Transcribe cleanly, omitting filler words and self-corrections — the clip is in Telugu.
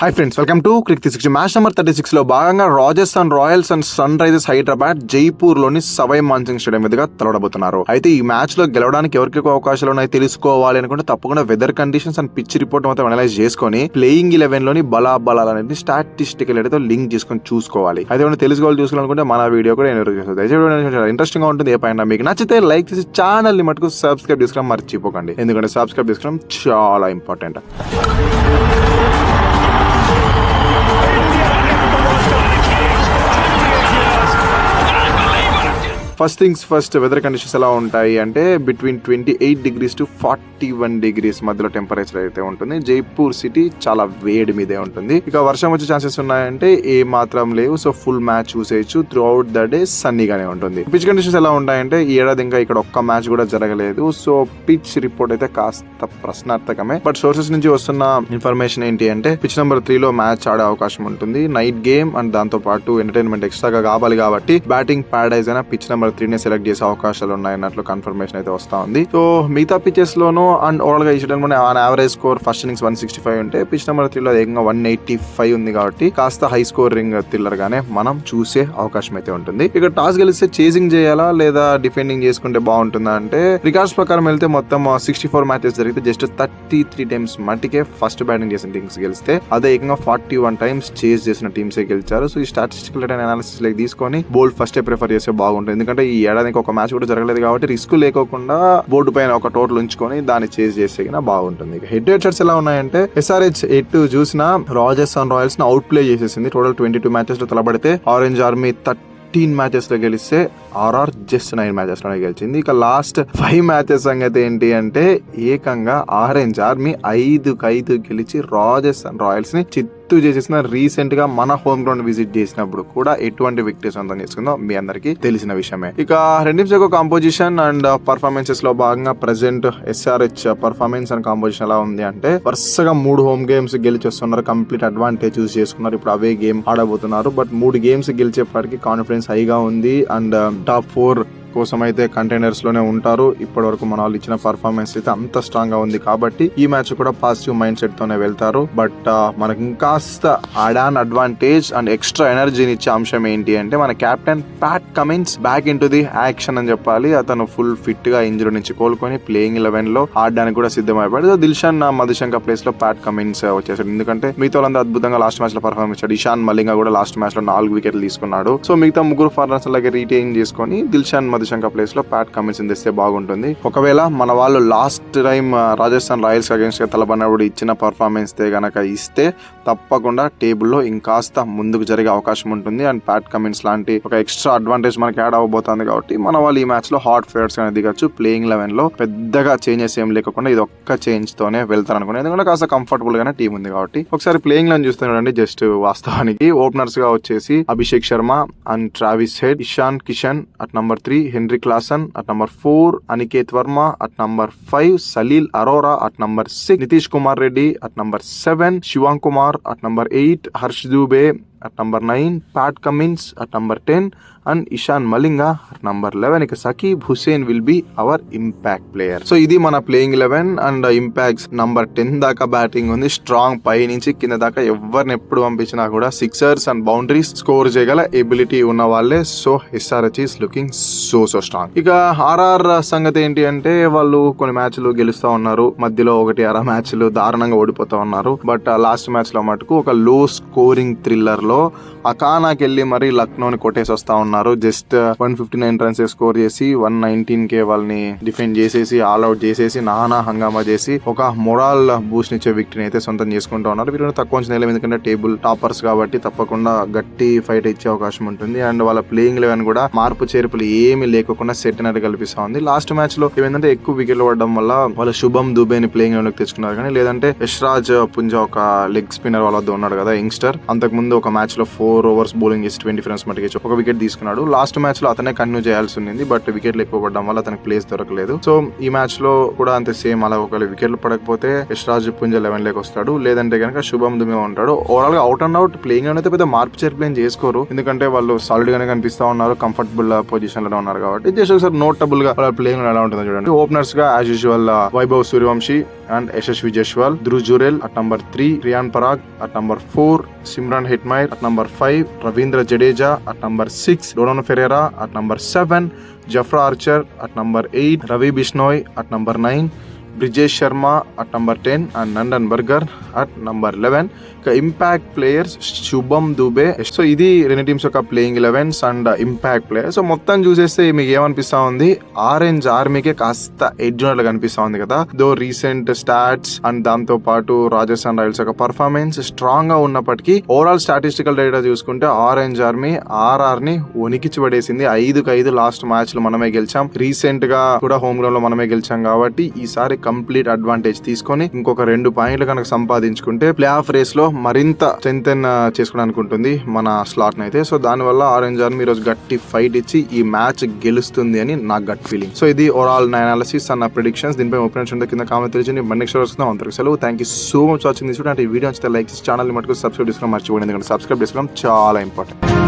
Hi friends, welcome to Cric 360. Match number 36 లో భాగంగా Rajasthan Royals and Sunrisers Hyderabad Jaipur లోని సవై మాన్సింగ్ స్టేడియం మీదుగా తలడబోతున్నారు. అయితే ఈ మ్యాచ్ లో గెలవడానికి ఎవరికి అవకాశాలు ఉన్నాయి తెలుసుకోవాలి అనుకుంటే తప్పకుండా weather conditions and pitch report మొత్తం అనలైజ్ చేసుకొని ప్లేయింగ్ 11 లోని బలాబలాలనేది స్టాటిస్టికల్ అయితే లింక్ చేసుకొని చూసుకోవాలి. అయితే తెలుసుకోవాలనుకుంటే మన వీడియో కూడా ఇంట్రెస్టింగ్ గా ఉంటుంది. ఏ పైన మీకు నచ్చితే లైక్ చేసి ఛానల్ ని మటుకు సబ్స్క్రైబ్ చేసుకోవడం మర్చిపోకండి, ఎందుకంటే సబ్స్క్రైబ్ చేసుకోవడం చాలా important. First things first, weather conditions ఎలా ఉంటాయి అంటే బిట్వీన్ 28 degrees to 41 degrees మధ్యలో టెంపరేచర్ అయితే ఉంటుంది. జైపూర్ సిటీ చాలా వేడి మీదే ఉంటుంది. ఇక వర్షం వచ్చే ఛాన్సెస్ ఉన్నాయంటే ఏ మాత్రం లేవు. సో ఫుల్ మ్యాచ్ చూసేయచ్చు. త్రూ అవుట్ ద డే సన్నీగానే ఉంటుంది. పిచ్ కండిషన్స్ ఎలా ఉంటాయంటే ఈ ఏడాది ఇంకా ఇక్కడ ఒక్క మ్యాచ్ కూడా జరగలేదు. సో పిచ్ రిపోర్ట్ అయితే కాస్త ప్రశ్నార్థకమే. బట్ సోర్సెస్ నుంచి వస్తున్న ఇన్ఫర్మేషన్ ఏంటి అంటే పిచ్ నెంబర్ 3 లో మ్యాచ్ ఆడే అవకాశం ఉంటుంది. నైట్ గేమ్ అండ్ దాంతో పాటు ఎంటర్టైన్మెంట్ ఎక్స్ట్రాగా కావాలి కాబట్టి బ్యాటింగ్ ప్యారడైజ్ అయినా పిచ్ నెంబర్ 3 ని సెలెక్ట్ చేసే అవకాశాలు ఉన్నాయన్నట్లు కన్ఫర్మేషన్ అయితే వస్తా ఉంది. సో మిగతా పిచెస్ లోను అండ్ ఓవరాల్ గా ఈ schedule on average score first innings 165 ఉంటే పిచ్ నెంబర్ 3 లో ఏకంగా 185 ఉంది కాబట్టి కాస్త హై స్కోరింగ్ థ్రిల్లర్ గానే మనం చూసే అవకాశం అయితే ఉంటుంది. ఇక టాస్ గెలిస్తే చేసింగ్ చేయాలా లేదా డిఫెండింగ్ చేసుకుంటే బాగుంటుందా అంటే రికార్డ్స్ ప్రకారం వెళ్తే మొత్తం 64 మ్యాచెస్ జరిగితే జస్ట్ 33 టైమ్స్ మట్టికే ఫస్ట్ బ్యాటింగ్ చేసిన టీమ్స్ గెలిస్తే అదే ఏకంగా 41 టైమ్స్ చేజ్ చేసిన టీమ్స్ గెలిచారు. సో ఈ స్టాటిస్టికల్ అనాలిసిస్ లైక్ తీసుకొని బోల్డ్ ఫస్ట్ ప్రిఫర్ చేస్తే బాగుంటుంది. ఎందుకంటే ఈ ఏడాదికి ఒక మ్యాచ్ కూడా జరగలేదు కాబట్టి రిస్క్ లేకోకుండా బోర్డు పైన ఒక టోటల్ ఉంచుకొని దాన్ని చేజ్ చేస్తే బాగుంటుంది. హెడ్ టు హెడ్ ఎలా ఉన్నాయంటే SRH ఎటు చూసినా రాజస్థాన్ రాయల్స్ ని అవుట్ ప్లే చేసేసింది. టోటల్ 22 మ్యాచెస్ లో తలబడితే ఆరెంజ్ ఆర్మీ 13 మ్యాచెస్ లో గెలిస్తే RR జస్ట్ 9 మ్యాచెస్ లోనే గెలిచింది. ఇక లాస్ట్ 5 మ్యాచెస్ సంగతి ఏంటి అంటే ఏకంగా ఆరెంజ్ ఆర్మీ 5-5 గెలిచి రాజస్థాన్ రాయల్స్ ని చిత్తు చేసేసిన. రీసెంట్ గా మన హోమ్ గ్రౌండ్ విజిట్ చేసినప్పుడు కూడా ఎటువంటి విక్టరీస్ సొంతం చేసుకుందో మీ అందరికి తెలిసిన విషయమే. ఇక రెండు టీమ్స్ యొక్క కాంపోజిషన్ అండ్ పర్ఫార్మెన్సెస్ లో భాగంగా present SRH performance and composition ఎలా ఉంది అంటే వరుసగా 3 హోమ్ గేమ్స్ గెలిచి వస్తున్నారు. కంప్లీట్ అడ్వాంటేజ్ యూజ్ చేసుకున్నారు. ఇప్పుడు అవే గేమ్ ఆడబోతున్నారు. బట్ 3 గేమ్స్ గెలిచేప్పటికి కాన్ఫిడెన్స్ హైగా ఉంది అండ్ టాప్ 4 కోసం అయితే కంటైనర్స్ లోనే ఉంటారు. ఇప్పటి వరకు మన వాళ్ళు ఇచ్చిన పర్ఫార్మెన్స్ అయితే అంత స్ట్రాంగ్ గా ఉంది కాబట్టి ఈ మ్యాచ్ కూడా పాజిటివ్ మైండ్ సెట్ తోనే వెళ్తారు. బట్ మనకి ఇంకాస్త అడాన్ అడ్వాంటేజ్ అండ్ ఎక్స్ట్రా ఎనర్జీని ఇచ్చే అంశం ఏంటి అంటే మన captain Pat Cummins back in to the action అని చెప్పాలి. అతను ఫుల్ ఫిట్ గా ఇంజరీ నుంచి కోలుకొని ప్లేయింగ్ 11 లో ఆడడానికి కూడా సిద్ధమైపోయాడు. దిల్షన్ మధుశంక ప్లేస్ లో ప్యాట్ కమిన్స్ వచ్చేసాడు. ఎందుకంటే మిగతా వాళ్ళందరూ అద్భుతంగా లాస్ట్ మ్యాచ్ లో పర్ఫార్మెన్స్ ఇచ్చాడు. ఇషాన్ మలింగా కూడా లాస్ట్ మ్యాచ్ లో 4 వికెట్లు తీసుకున్నాడు. సో మిగతా 3 ఫార్నర్స్ అలాగే రీటైన్ చేసుకొని దిల్షన్ మధుశంక ప్లేస్ లో ప్యాట్ కమిన్స్ తెస్తే బాగుంటుంది. ఒకవేళ మన వాళ్ళు last time Rajasthan Royals against గా తలబడినప్పుడు ఇచ్చిన పర్ఫార్మెన్స్ గనక ఇస్తే తప్పకుండా టేబుల్లో ఇంకాస్త ముందుకు జరిగే అవకాశం ఉంటుంది. అండ్ ప్యాట్ కమిన్స్ లాంటి ఒక ఎక్స్ట్రా అడ్వాంటేజ్ మనకి యాడ్ అవబోతుంది కాబట్టి మన వాళ్ళు ఈ మ్యాచ్ లో హాట్ ఫేవర్స్ అనేది దిగచ్చు. ప్లేయింగ్ 11 లో పెద్దగా చేంజెస్ ఏం లేకుండా ఇది ఒక్క చేంజ్ తోనే వెళ్తారు అనుకున్నాను. ఎందుకంటే కాస్త కంఫర్టబుల్ గానే టీం ఉంది కాబట్టి ఒకసారి ప్లేయింగ్ 11 చూస్తున్నాడండి. జస్ట్ వాస్తవానికి ఓపెనర్స్ గా వచ్చేసి Abhishek Sharma and Travis head, Ishan Kishan at number 3, henry Klaasen at number 4, Aniket Verma at number 5, Salil Arora at number 6, Nitish Kumar Reddy at number 7, Shivam Kumar at number 8, Harsh Dubey at number 9, Pat Cummins at number 10 and Ishan Malinga at number 11. ఇక Saqib Hussain will be our impact player. So ఇది మన ప్లేయింగ్ 11 అండ్ ఇంపాక్ట్స్ నంబర్ 10 దాకా బ్యాటింగ్ ఉంది. స్ట్రాంగ్ పై నుంచి కింద దాకా ఎవరిని ఎప్పుడు పంపించినా కూడా సిక్సర్స్ అండ్ బౌండరీస్ స్కోర్ చేయగల ఎబిలిటీ ఉన్న వాళ్ళే. So SRH is looking so strong. ఇక RR సంగతి ఏంటి అంటే వాళ్ళు కొన్ని మ్యాచ్లు గెలుస్తా ఉన్నారు, మధ్యలో 1-6 మ్యాచ్లు దారుణంగా ఓడిపోతా ఉన్నారు. బట్ లాస్ట్ మ్యాచ్ లో మటుకు ఒక లో స్కోరింగ్ థ్రిల్లర్ లో అకానాకి వెళ్ళి మరి లక్నోని కొట్టేసి వస్తా ఉన్నారు. జస్ట్ 159 రన్స్ స్కోర్ చేసి 119 వాళ్ళని డిఫెండ్ చేసేసి ఆల్ అవుట్ చేసేసి నానా హంగామా చేసి ఒక మొరాల్ బూస్ట్ ఇచ్చే విక్టరీని అయితే సొంతం చేసుకుంటూ ఉన్నారు. వీళ్ళు తక్కువ నేలం, ఎందుకంటే టేబుల్ టాపర్స్ కాబట్టి తప్పకుండా గట్టి ఫైట్ ఇచ్చే అవకాశం ఉంటుంది. అండ్ వాళ్ళ ప్లేయింగ్ 11 కూడా మార్పు చేర్పులు ఏమీ లేకుండా సెట్ అనేది కల్పిస్తా ఉంది. లాస్ట్ మ్యాచ్ లో ఏమైందంటే ఎక్కువ వికెట్లు పడడం వల్ల వాళ్ళ శుభం దుబేని ప్లేయింగ్ 11 తెచ్చుకున్నారు. కానీ లేదంటే యశ్రాజ్ పుంజా ఒక లెగ్ స్పిన్నర్ వాళ్ళ వద్ద ఉన్నాడు కదా యంగ్స్టర్, అంతకు ముందు ఒక మ్యాచ్ మ్యాచ్ లో 4 overs బౌలింగ్ చేసి 20 runs మటుకు ఒక వికెట్ తీసుకున్నాడు. లాస్ట్ మ్యాచ్ లో అతనే కంటిన్యూ చేయాల్సి ఉంది, బట్ వికెట్లు ఎక్కువ పడడం వల్ల అతనికి ప్లేస్ దొరకలేదు. సో ఈ మ్యాచ్ లో కూడా అంతే సేమ్. అలా ఒకవేళ వికెట్లు పడకపోతే యశ్రాజ్ పుంజ 11 లోకి వస్తాడు, లేదంటే కనుక శుభం దుబే ఉంటాడు. ఓవరాల్ గా అవుట్ అండ్ అవుట్ ప్లేయింగ్ అయితే పెద్ద మార్పు చేర్పులేం చేసుకోరు, ఎందుకంటే వాళ్ళు సాలిడ్ గానే కనిపిస్తా ఉన్నారు, కంఫర్టబుల్ పొజిషన్ లో ఉన్నారు కాబట్టి. జస్ట్ ఒకసారి నోటబుల్ గా ప్లేయింగ్ ఎలా ఉంటుందో చూడండి. ఓపెనర్స్ గా as usual Vaibhav Suryavanshi and Yashasvi Jaiswal, Dhruv Jurel at number 3, Riyan Parag at number 4, Shimron Hetmyer at number 5, Ravindra Jadeja at number 6, Donovan Ferreira at number 7, Jofra Archer at number 8, Ravi Bishnoi at number 9, Brijesh Sharma at number 10 and Nandre Burger at number 11. Impact players Shubham Dubey. So ఇది రెండు టీమ్స్ యొక్క playing 11s and impact players. So మొత్తం చూసేస్తే మీకు ఏమనిపిస్తా ఉంది, ఆరెంజ్ ఆర్మీకే కాస్త ఎడ్జ్ ఉన్నట్లు కనిపిస్తా ఉంది కదా. దో రీసెంట్ స్టాట్స్ అండ్ దాంతో పాటు రాజస్థాన్ రాయల్స్ యొక్క పర్ఫార్మెన్స్ స్ట్రాంగ్ గా ఉన్నప్పటికీ ఓవరాల్ స్టాటిస్టికల్ డేటా చూసుకుంటే ఆరెంజ్ ఆర్మీ ఆర్ఆర్ ని వణికిచ్చి పడేసింది. 5-5 లాస్ట్ మ్యాచ్ లో మనమే గెలిచాం, రీసెంట్ గా కూడా హోమ్ గ్రౌండ్ లో మనమే గెలిచాం కాబట్టి ఈసారి కంప్లీట్ అడ్వాంటేజ్ తీసుకొని ఇంకొక 2 పాయింట్లు కనుక సంపాదించుకుంటే ప్లే ఆఫ్ రేస్ లో మరింత స్ట్రెంథెన్ చేసుకోవడానికి ఉంటుంది మన స్లాట్ అయితే. సో దానివల్ల ఆరెంజ్ ఆర్మీ ఈ రోజు గట్టి ఫైట్ ఇచ్చి ఈ మ్యాచ్ గెలుస్తుంది అని నా గట్ ఫీలింగ్. సో ఇది ఓవరాల్ నా అనాలిసిస్ అండ్ నా ప్రిడిక్షన్స్. దీనిపై ఒపీనియన్స్ ఉంటే కింద కామెంట్ తెలియజేయండి. నెక్స్ట్ వస్తున్నాం. అంతకు సెలవు. Thank you so much watching this video. అంటే ఈ వీడియో నచ్చితే లైక్ చేసి ఛానల్ మటుకు సబ్స్క్రైబ్ చేసుకోవడం మర్చిపోయింది, ఎందుకంటే సబ్స్క్రైబ్ చేసుకోవడం చాలా ఇంపార్టెంట్.